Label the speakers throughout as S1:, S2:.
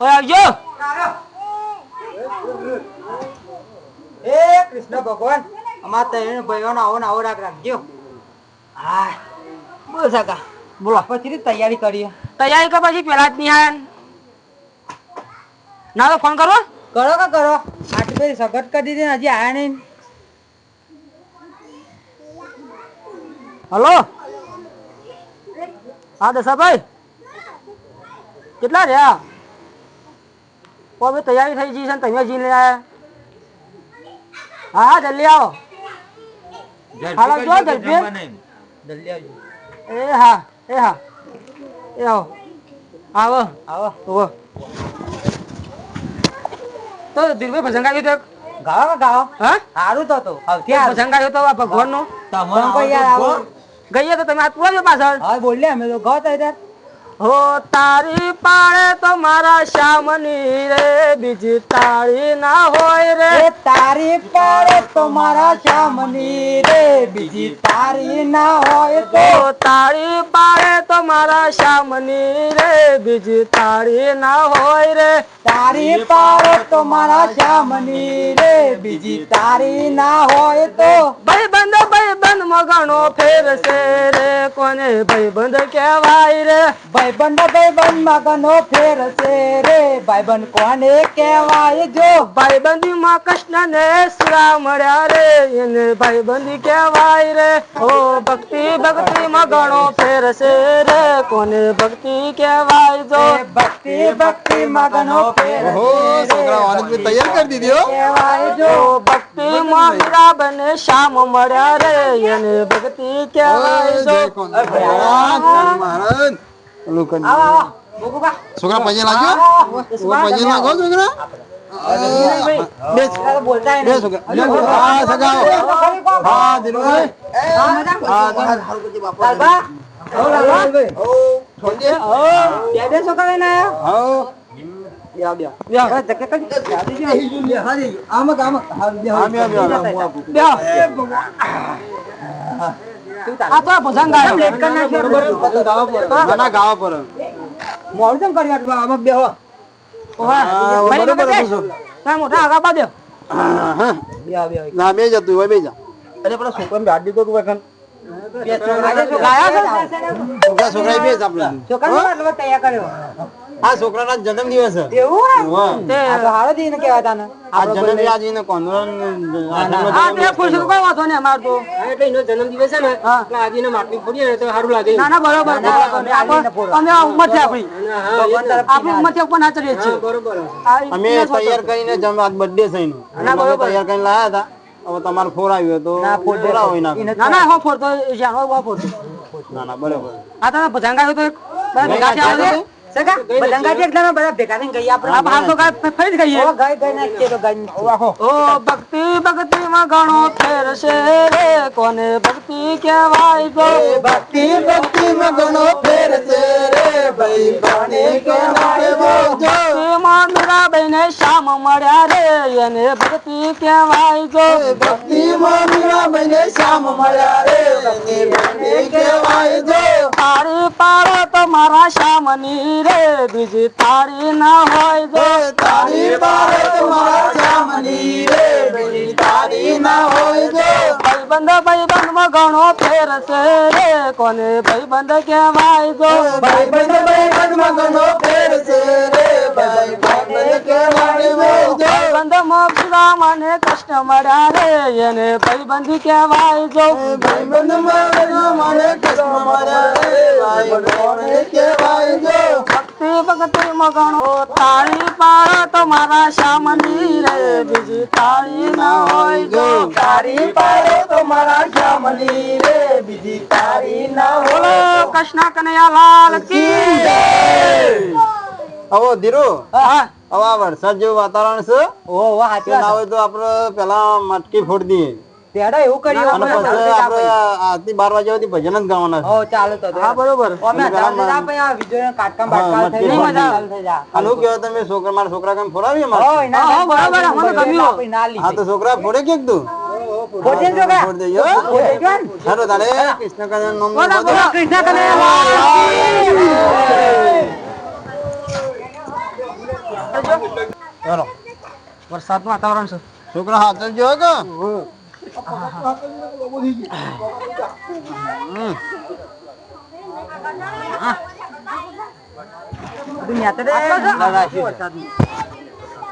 S1: ઓય આવજો.
S2: એ કૃષ્ણ ભગવાન અમાર તૈણ ભાઈઓનો આવો ને આવો રાખ રાખજો. હા
S1: બોલ સગા.
S2: બોલો પછી તૈયારી કરીએ.
S1: તૈયારી કર પછી પેલા જ નહીં આયા. ના તો ફોન કરો.
S2: કરો કે કરો આટલી બધી સગત કરી દીધી ને હજી આયા નહીં.
S1: હલો હા દશાભાઈ કેટલા રહ્યા? હવે તૈયારી થઈ ગઈ છે ને તમે જી લઈ આવ્યા. હા હા જલ્દી આવો. હાલો જો જલ્દી.
S2: જલ્દી આવજો.
S1: એ હા એ હા એ આવો આવો
S2: આવો
S1: ઓવો. તો દિલભાઈ ભજન ગાયું તો
S2: ગાઓ કે ગાઓ.
S1: હા
S2: સારું તો
S1: કે ભજન ગાયું તો આ ભગવાનનું
S2: તમને યાર આવો
S1: ગઈએ તો તમે આ પૂછો પાછળ.
S2: હા બોલ્યા અમે તો ગાઓ તો યાર.
S1: હો તારી પાળે તો મારા શ્યામની રે બીજી તાળી ના હોય રે.
S2: એ તારી પાડે તો મારા શ્યામની રે બીજી તારી ના હોય તો.
S1: હો તારી પાળે તો મારા શ્યામની રે બીજી તાળી ના હોય રે.
S2: તારી પાડે તો મારા શ્યામની રે બીજી તારી ના હોય તો.
S1: ભાઈબંધ મગણો ફેરશે રે કોને ભાઈબંધ કહેવાય રે.
S2: ભાઈબંધ મગનો ફેરશે રે ભાઈબંધ કોને કહેવાય જો.
S1: ભાઈબંધી માં કૃષ્ણ ને સુરા મળ્યા રે એને ભાઈબંધી કહેવાય રે. ઓ ભક્તિ માં ઘણો ફેરશે રે કોને ભક્તિ કહેવાય જો.
S2: ભક્તિ મગનો ફેરશે
S3: છોકરા તૈયાર કરી દીધી હો.
S2: કહેવાય જો.
S1: ભક્તિ માં મીરાબેન ને શ્યામ મળ્યા રે એને ભક્તિ કહેવાય જો.
S3: છોકરા પૈસા લાગ્યો પૈસા લાગો છોકરા
S2: બોલતા
S3: બે છોકરા હા સગાઓ હા દિલુભાઈ
S1: આ તો ભજન ગાયો.
S3: ના ગાવા પર
S2: મોડું કેમ કરી આટલું આમાં બેહો.
S1: મોટા આગા બાદ
S3: ના બે જતું હોય બે જા
S2: અરે પેલા છોકરાને ગાડી દીધો તું વખત
S3: છોકરા બે જ આપણે
S2: છોકરાને તૈયાર કર્યો.
S3: આ છોકરાના જન્મ દિવસ છે
S2: એવું
S3: વાહ.
S2: આ તો હારો દીને કહેવાય તાને.
S3: આ જન્મ દિવસ આજે કોંદરણ
S1: હા બે ખુશ કોઈ વાંધો નહીં અમાર તો.
S2: એટલે એનો જન્મદિવસ છે ને એટલે આજે એને માટલી ફોડીએ ને તો સારું લાગે.
S1: ના ના બરોબર અમે ઉંમર છે આપણી ઉંમર થી ઉપર ના ચડીએ છીએ.
S2: બરોબર.
S3: અમે તૈયાર કરીને જમ આજ બર્થડે છે એનો તૈયાર કરીને લાયા હતા. હવે તમારે ફોર આવ્યો તો ફોરા હોય
S1: ના ના હો ફોડતો જાણો હો ફોડતો.
S3: ના ના બરોબર
S1: આ તો ભજન ગાયો તો બધા ભેગા થયા છે.
S2: સગા બદંગાજી એકલા બધા ભેગા થઈને ગઈ આપણે.
S1: આ બહાર તો ગાય ફરી જ ગઈ.
S2: ઓ ગઈ નાખીએ તો ગઈ.
S1: ઓ ભક્તિ માં ઘણો ફેરશે રે કોને ભક્તિ કહેવાય જો.
S3: ભક્તિ માં ઘણો ફેર છે રે ભાઈ કોને કહેવાય જો.
S1: ભક્તિ માં મીરાબાઈ ને શ્યામ મળ્યા રે એને ભક્તિ કહેવાય જો.
S3: ભક્તિ માં મીરાબાઈ ને શ્યામ મળ્યા રે એને ભક્તિ કહેવાય જો.
S1: તારી પાડો તો મારા શ્યામની રે બીજી તારી ના હોય જો.
S3: તારી પારે તમારા શ્યામની રે બીજી તારી ના હોય જો.
S1: ભાઈબંધ માં ઘણો ફેર છે રે કોને ભાઈબંધ કહેવાય જો.
S3: ભાઈબંધ માં ઘણો ફેર છે રે ભાઈ કોને કહેવાય જો.
S1: ભાઈબંધ મોક્ષરામ અને કૃષ્ણ મળ્યા રે એને ભાઈબંધ કહેવાય જો.
S3: ભાઈબંધ માં મને કૃષ્ણ મળ્યા રે ભાઈ કોને કહેવાય જો.
S1: ભક્તિ માં ઘણો તાળી પાડો તો મારા શ્યામની રે બીજી તાળી ના હોય જો.
S2: તારી પાડે તો મારા શ્યામની રે બીજી તારી ના
S1: બોલો
S2: હોય.
S1: કૃષ્ણ કનૈયા લાલ કી જય.
S3: હવે ધીરુ
S1: હા
S3: હવે આ વરસાદ જેવું વાતાવરણ છે
S2: ઓ વાહ સાચી
S3: ના
S2: વાત.
S3: હોય તો આપણે પેલા મટકી ફોડી દઈએ
S2: તેડા એવું કર્યું
S3: અને પછી આપણે આજથી 12 વાગ્યા સુધી ભજન જ ગાવાના છે.
S2: ઓ ચાલો તો
S1: હા બરોબર.
S2: અમે આ વિડિયો કાટકામ બાટકામ થઈ
S1: નહીં મજા
S2: ચાલ થઈ જા.
S3: અને શું કહેવાય તમે મારા છોકરા કેમ ફોડાવીએ
S2: ઓ એના
S1: હા, બરાબર, અમને ગમ્યું.
S2: આપણે ના
S3: હા
S2: લીધી.
S3: તો છોકરા ફોડે કે તું
S2: ફોડજે છોકરા.
S3: ફોડ દેજો.
S2: ફોડજે જો.
S3: હાલો તારે કૃષ્ણ કનૈયાનું નામ
S1: બોલો,
S3: બોલો.
S1: બોલો.
S2: કૃષ્ણ કનૈયા
S3: ચાલો
S1: વરસાદનું વાતાવરણ છે.
S3: છોકરા હાથ જો કે
S2: દુનિયા તો રે.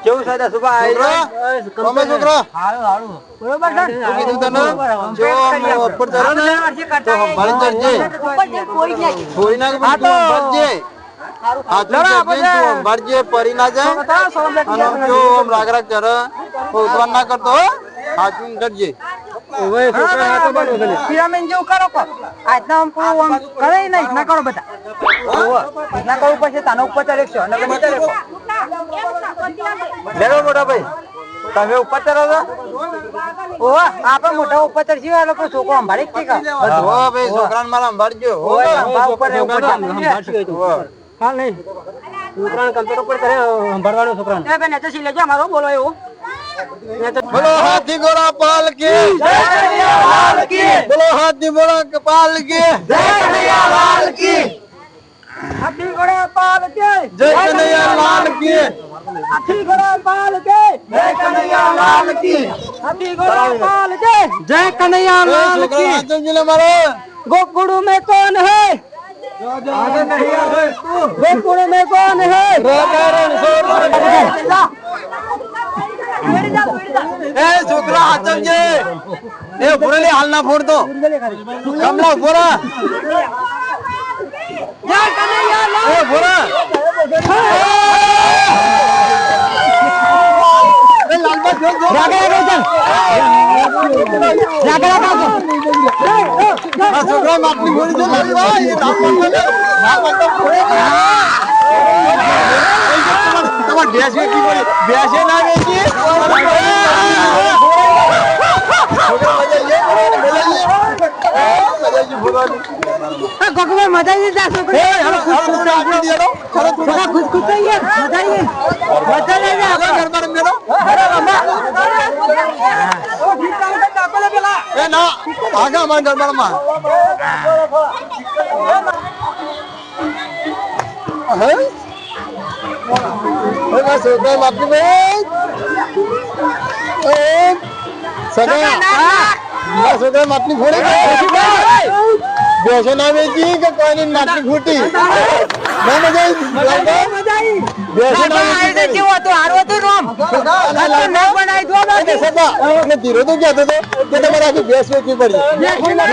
S2: કેવું છે દસુભા?
S3: છોકરા તમે છોકરા
S2: બરોબર છે?
S3: શું કીધું તને જો અમે ઉપર ચડો ને તો સંભાળી ચડજે છોડી નાખ પણ તું સંભાળજે હાથું ચડજે તું સંભાળજે પરી ના જાય અને આમ જો આમ રાગ રાગ ચડે ઉતવાન ના કરતો હો. હાથું ચડજે
S2: પિરામિડ જેવું કરો કો. આજના આમ પૂરું આમ કરે નહીં, ના કરો બધા. ના કરવું પછી તાનો ઉપર ચડે છો અને નીચે રેખો. લેરો મોટા ભાઈ, તમે ઉપર ચડો છો? ઓહો, આપણે મોટા ઉપર ચડશી આ લોકો છોકરો સંભાળી જ ઠીક.
S3: હો ભાઈ છોકરાને મારા સંભાળજો હો.
S2: ઉપર ને ઉપર
S3: હો.
S1: હા નહીં છોકરાને કમ્પ્યુટર પર કરે સંભાળવાનો છોકરાને. એ બેન નેચે સી લેજો અમારો બોલો એવું.
S3: બોલો હાથી ઘોડા પાલ કે બોલો હાથી ઘોડા પાલ કે
S1: હાથી ઘોડા પાલ કે
S3: જય કનૈયા લાલ કે
S1: હાથી ઘોડા પાલ કે
S3: જય કનૈયા લાલ કે
S1: હાથી ઘોડા પાલ કે जय कन्हैया लाल
S3: છોકરા
S1: की
S3: હાથ જોઈને મારો
S1: गोकुड़ में कौन है गोकुड़ में कौन है
S3: એ છોકરા હાચવજે એ ઉભરેલી હાલ ના ફોડતો કમલા ઉભરા
S1: जय कन्हैया लाल
S3: એ ઉભરા એ લાલબા જો જો આ છોકરા માપની ફોડી દે લાલબા એ ના પડતો ના પડતો તમાર ડેસ વેચી પડી બેસે ના વેચી
S1: मजा ही जा सकते खुश खुश चाहिए मजा ले
S3: આગા અમારા ગરબામાં છોકરા માપની સગા છોકરા માપની ફોડી બેસો ના વેચી કે કોઈની માપની ફૂટી ના મજા આવી બેસો ના વેચી ધીરો તો કહેતો હતો કે તમારે આખી ભેંસ વેચવી પડી બેસો ના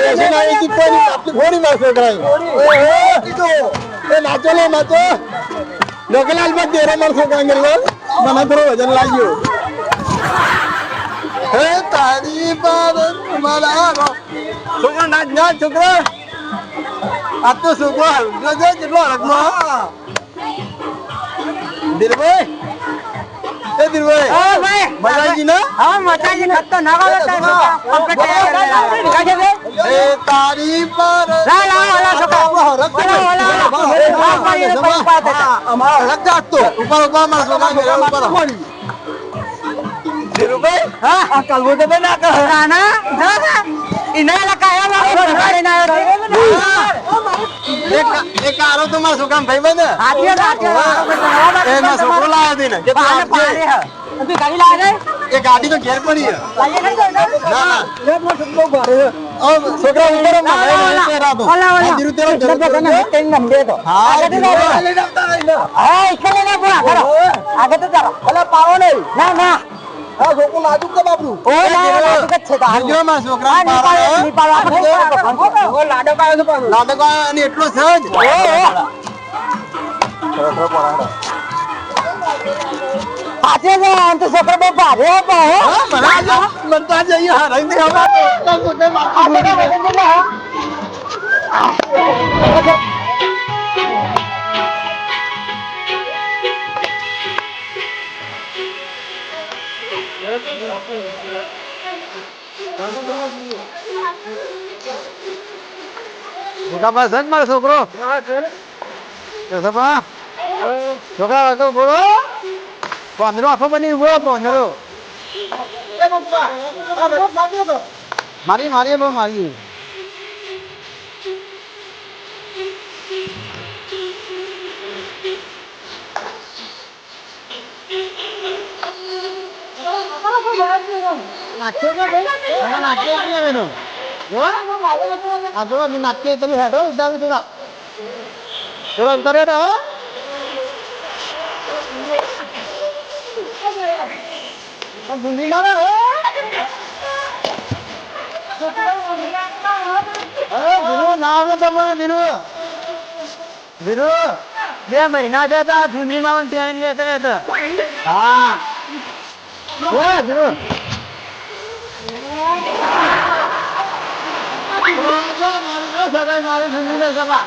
S3: વેચી કોઈની માપની ફોડી માર છોકરાએ એ નાચો લે નાચો લોકલાલ માં તેરો માર છોકરા ગયેલો મને થોડો વજન લાગ્યો હે તારી પર મારા છોકરા નાચ નાચ છોકરા આ તો છોકરો હલકો છે કેટલો હલકો દિલભાઈ એ દિલભાઈ મજાજી ના એ તારી પર અમારા હલક જાતો ઉપર ઉપર મારા છોકરા ઘેરા ઉપર દિલભાઈ આ કલવો તો ના કહે એક આરો તો મારા છોકરા ભાઈ બંધ એમાં છોકરો લાવ્યો હતી ને એ ગાડી તો ઘેર પડી છોકરા એટલો સહજ
S1: છોકરો બહુ ભારે
S3: બનતા જઈએ મારો છોકરો છોકરા બોલો પાંદરો આખો બની ઉભો પાંદરો મારી મારી બહુ મારી નાટ્ય કે ભાઈ નાટ્ય નહીં એનું આ જો નાટ્ય તમે હેડો ઉદાવી થોડા થોડા ઉતારે ભૂલી ના બે મહિના જતા ઝુંડી માં હા મારે ઝુંડી ને સભા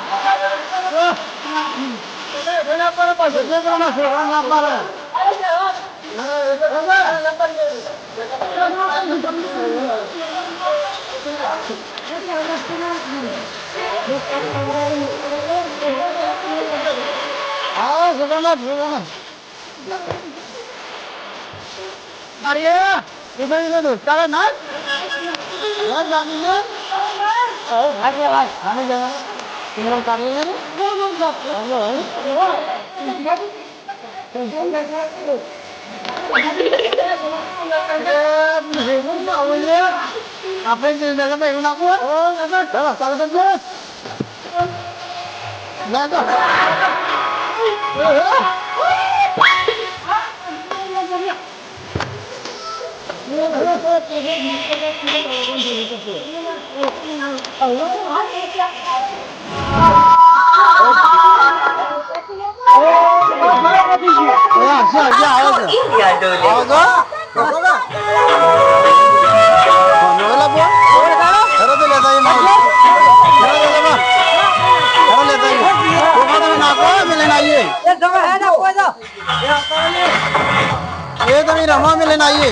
S3: रमा में लेना आइए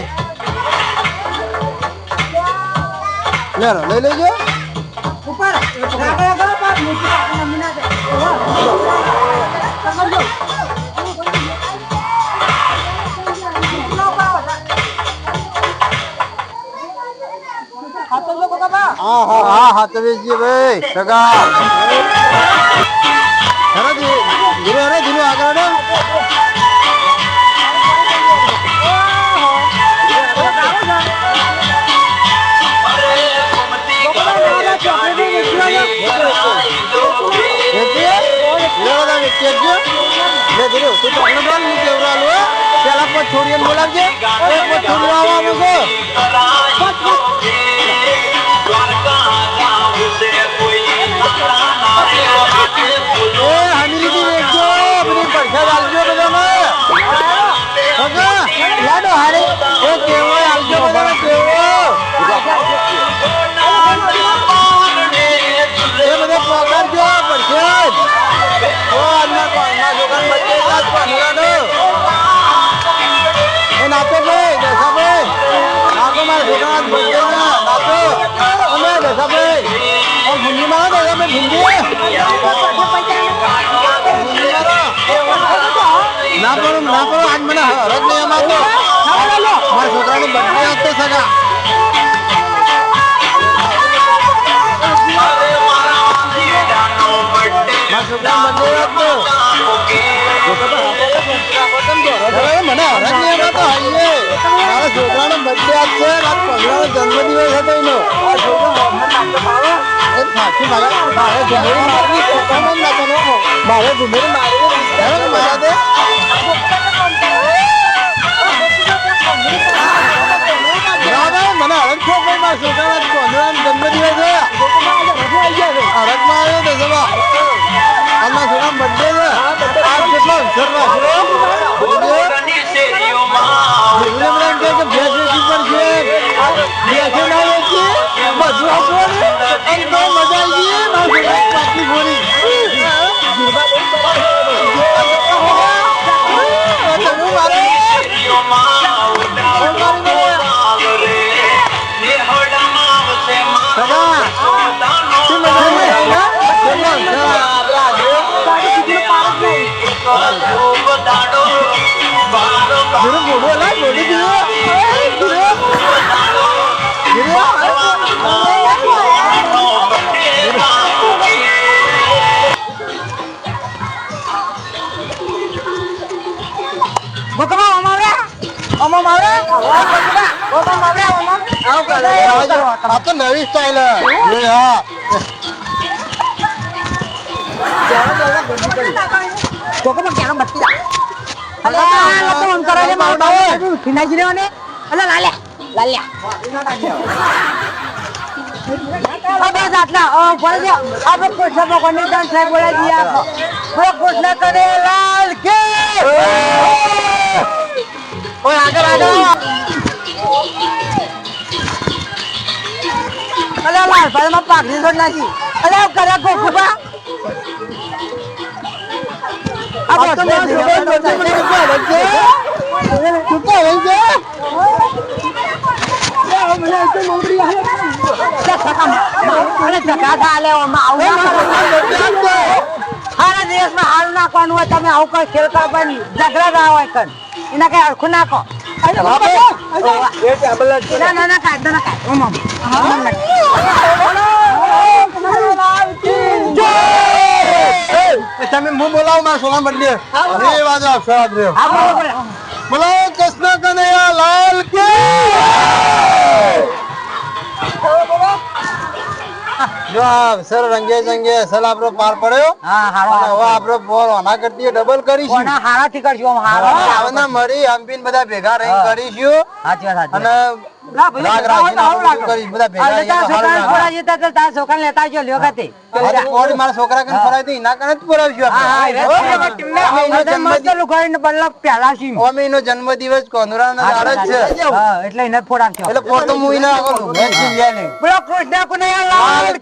S3: ले लीजिए ऊपर हाँ हाथ बेचिए भाई सगा धीरे धीरे आगे छोड़िए बोला नाते भाई जैसा भाई नाको मार दुकान बंदे ना नातो हमें जैसा भाई और भुंगी मारो जैसा मैं भुंगी ना करो आज मैंने रख लिया मारो हमारे छोकरा ने बर्थडे होते सगा हमारे छोकरा बर्थडे होते મને હરક નહીં હતો આઈએ મારા છોકરાનો બર્થડે આજ છે આજ 15નો જન્મદિવસ હતો એનો આ છોકરો મોહમ્મદ નામનો મારો એ સાચી મારે ઘુમેરી મારવી છોકરાનો જ નાખવાનો મારે ઘુમેરી મારવી મજા દે મને હરક છો ભાઈ મારા છોકરાનો 15નો જન્મદિવસ છે હરકમાં આવ્યો તો સભા આના છોકરા બર્થડે છે આજ કેટલો અવસર રાખો Bodoh lah, bodoh juga.
S2: ભોકમાં ઓમા મારે
S3: આ તો નવી સ્ટાઇલ હા
S2: ભોકમાં ક્યાં બત્તી અલે આ તો ઓન કરાલે મારો બાબુ ફિનાજી લેવાને અલે લાલ્યા અબે જાતલા ઓ ભલે દે આપણે કોઠા ભગવાનને દાન સાહેબ બોલા દિયા પૂરા કોઠા કરે લાલ કે ઓય આગળ અલે લાલ ભાઈ માં પાકડી છોડ નાખી અલે કરે કોઠા આ હારું નાખવાનું હોય તમે આવું કઈ ખેલ કરવાની ઝઘડા ના હોય કન એના કઈ હરખું નાખો ના કાઢ
S3: તમે હું બોલાવું મારા સોના બદલે અરે વાજો આપશો બોલો કૃષ્ણ કનૈયા લાલ કે જો સર રંગે જંગે અસલ આપણો પાર પડ્યો
S2: હા
S3: અને હવે આપણો બોલ આના કરતી ડબલ કરીશું
S2: હારાથી કરશું
S3: આવના મળી હંપીને બધા ભેગા રહીને કરીશું
S2: સાચી વાત
S3: અને રાગ રાખીને આપણે કરીશું બધા ભેગા રહીને તો સારું લાગે. આજે કોણ મારા છોકરા કને ફરાય તો એના કને જ ફરાવશું અમે એનો જન્મદિવસ કોનુરાના દાડે જ છે
S2: એટલે એને ફોડાવશો
S3: એટલે પોતો હું એના આગળ વેક્સિન લે લે
S2: બોલો કૃષ્ણ કનૈયા લાલ